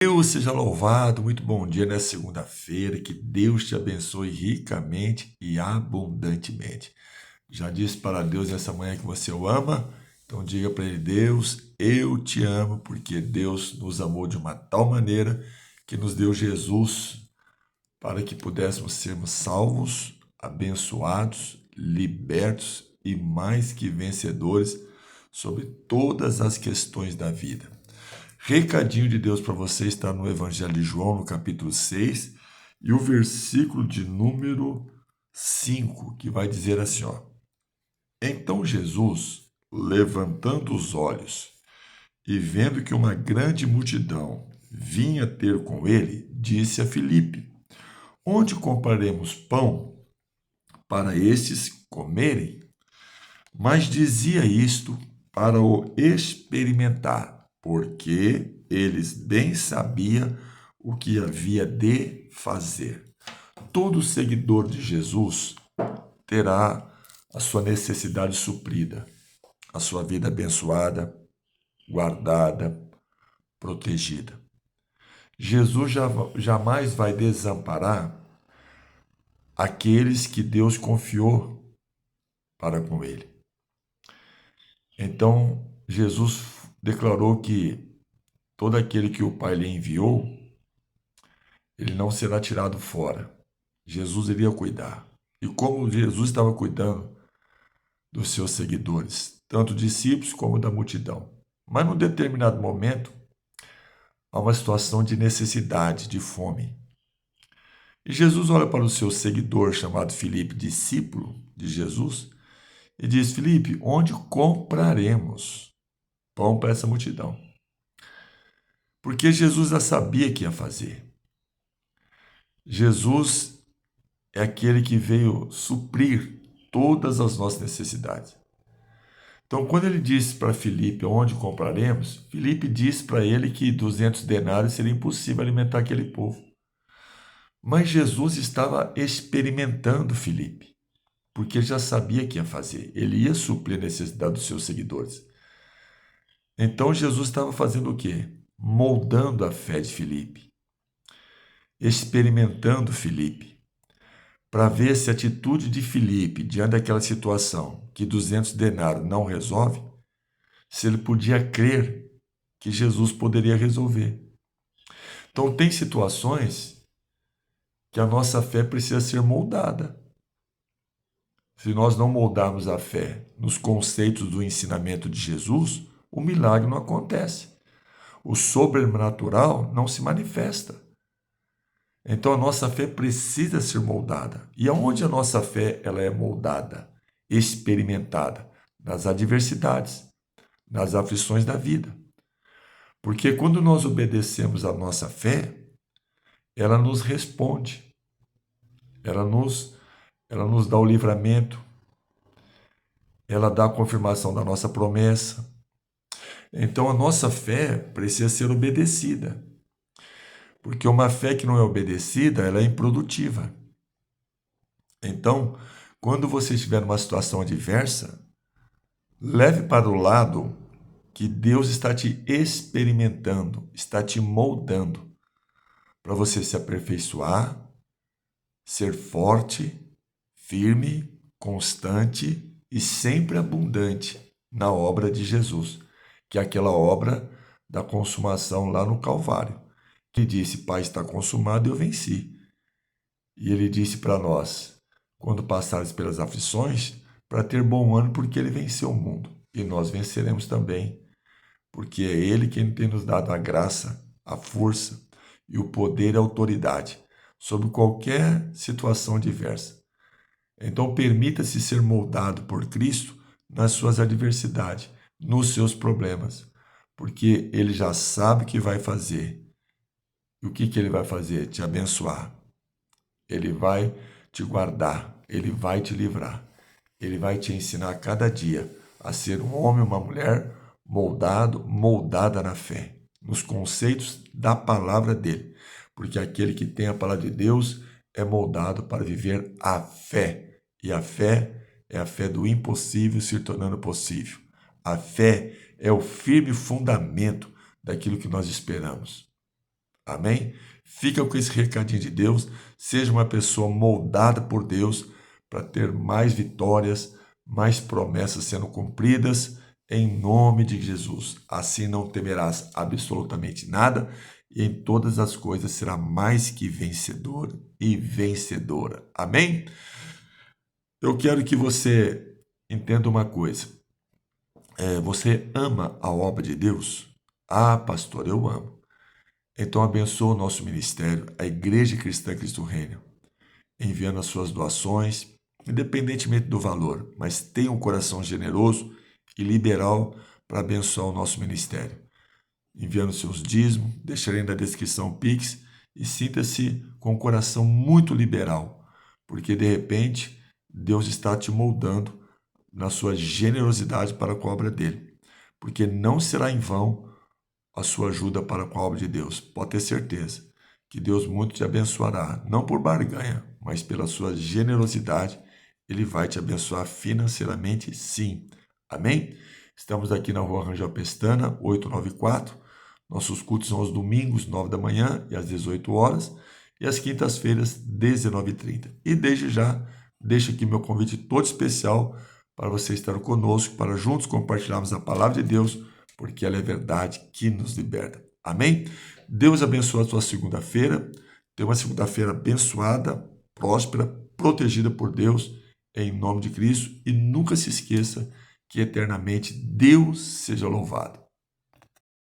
Deus seja louvado, muito bom dia nessa segunda-feira, que Deus te abençoe ricamente e abundantemente. Já disse para Deus nessa manhã que você o ama, então diga para ele: Deus, eu te amo, porque Deus nos amou de uma tal maneira que nos deu Jesus para que pudéssemos sermos salvos, abençoados, libertos e mais que vencedores sobre todas as questões da vida. Recadinho de Deus para você está no Evangelho de João, no capítulo 6, e o versículo de número 5, que vai dizer assim, ó: Então Jesus, levantando os olhos e vendo que uma grande multidão vinha ter com ele, disse a Filipe: Onde compraremos pão para estes comerem? Mas dizia isto para o experimentar, porque eles bem sabiam o que havia de fazer. Todo seguidor de Jesus terá a sua necessidade suprida, a sua vida abençoada, guardada, protegida. Jesus jamais vai desamparar aqueles que Deus confiou para com ele. Então, Jesus declarou que todo aquele que o Pai lhe enviou, ele não será tirado fora. Jesus iria cuidar. E como Jesus estava cuidando dos seus seguidores, tanto discípulos como da multidão. Mas num determinado momento, há uma situação de necessidade, de fome. E Jesus olha para o seu seguidor, chamado Filipe, discípulo de Jesus, e diz: Filipe, onde compraremos pão para essa multidão? Porque Jesus já sabia que ia fazer. Jesus é aquele que veio suprir todas as nossas necessidades. Então, quando ele disse para Filipe onde compraremos, Filipe disse para ele que 200 denários seria impossível alimentar aquele povo. Mas Jesus estava experimentando Filipe, porque ele já sabia que ia fazer. Ele ia suprir a necessidade dos seus seguidores. Então, Jesus estava fazendo o quê? Moldando a fé de Filipe, experimentando Filipe, para ver se a atitude de Filipe diante daquela situação que 200 denários não resolve, se ele podia crer que Jesus poderia resolver. Então, tem situações que a nossa fé precisa ser moldada. Se nós não moldarmos a fé nos conceitos do ensinamento de Jesus, o milagre não acontece. O sobrenatural não se manifesta. Então a nossa fé precisa ser moldada. E aonde a nossa fé ela é moldada, experimentada? Nas adversidades, nas aflições da vida. Porque quando nós obedecemos a nossa fé, ela nos responde, ela nos dá o livramento, ela dá a confirmação da nossa promessa. Então a nossa fé precisa ser obedecida. Porque uma fé que não é obedecida, ela é improdutiva. Então, quando você estiver numa situação adversa, leve para o lado que Deus está te experimentando, está te moldando, para você se aperfeiçoar, ser forte, firme, constante e sempre abundante na obra de Jesus, que é aquela obra da consumação lá no Calvário. Que disse: Pai, está consumado, eu venci. E ele disse para nós, quando passares pelas aflições, para ter bom ânimo, porque ele venceu o mundo. E nós venceremos também, porque é ele quem tem nos dado a graça, a força e o poder e a autoridade sobre qualquer situação diversa. Então, permita-se ser moldado por Cristo nas suas adversidades, nos seus problemas, porque ele já sabe o que vai fazer. E o que ele vai fazer? Te abençoar. Ele vai te guardar, ele vai te livrar. Ele vai te ensinar cada dia a ser um homem, uma mulher moldado, moldada na fé, nos conceitos da palavra dele. Porque aquele que tem a palavra de Deus é moldado para viver a fé. E a fé é a fé do impossível se tornando possível. A fé é o firme fundamento daquilo que nós esperamos. Amém? Fica com esse recadinho de Deus. Seja uma pessoa moldada por Deus para ter mais vitórias, mais promessas sendo cumpridas, em nome de Jesus. Assim não temerás absolutamente nada, e em todas as coisas será mais que vencedor e vencedora. Amém? Eu quero que você entenda uma coisa. Você ama a obra de Deus? Ah, pastor, eu amo. Então abençoa o nosso ministério, a Igreja Cristã Cristo Reino, enviando as suas doações, independentemente do valor, mas tenha um coração generoso e liberal para abençoar o nosso ministério. Enviando seus dízimos, deixarei na descrição o Pix e sinta-se com um coração muito liberal, porque de repente Deus está te moldando na sua generosidade para com a obra dele, porque não será em vão a sua ajuda para com a obra de Deus. Pode ter certeza que Deus muito te abençoará, não por barganha, mas pela sua generosidade, Ele vai te abençoar financeiramente, sim. Amém? Estamos aqui na Rua Rangel Pestana, 894. Nossos cultos são aos domingos, 9 da manhã e às 18 horas, e às quintas-feiras, 19h30. E desde já, deixo aqui meu convite todo especial para você estar conosco, para juntos compartilharmos a palavra de Deus, porque ela é verdade que nos liberta. Amém? Deus abençoe a sua segunda-feira. Tenha uma segunda-feira abençoada, próspera, protegida por Deus, em nome de Cristo. E nunca se esqueça que eternamente Deus seja louvado.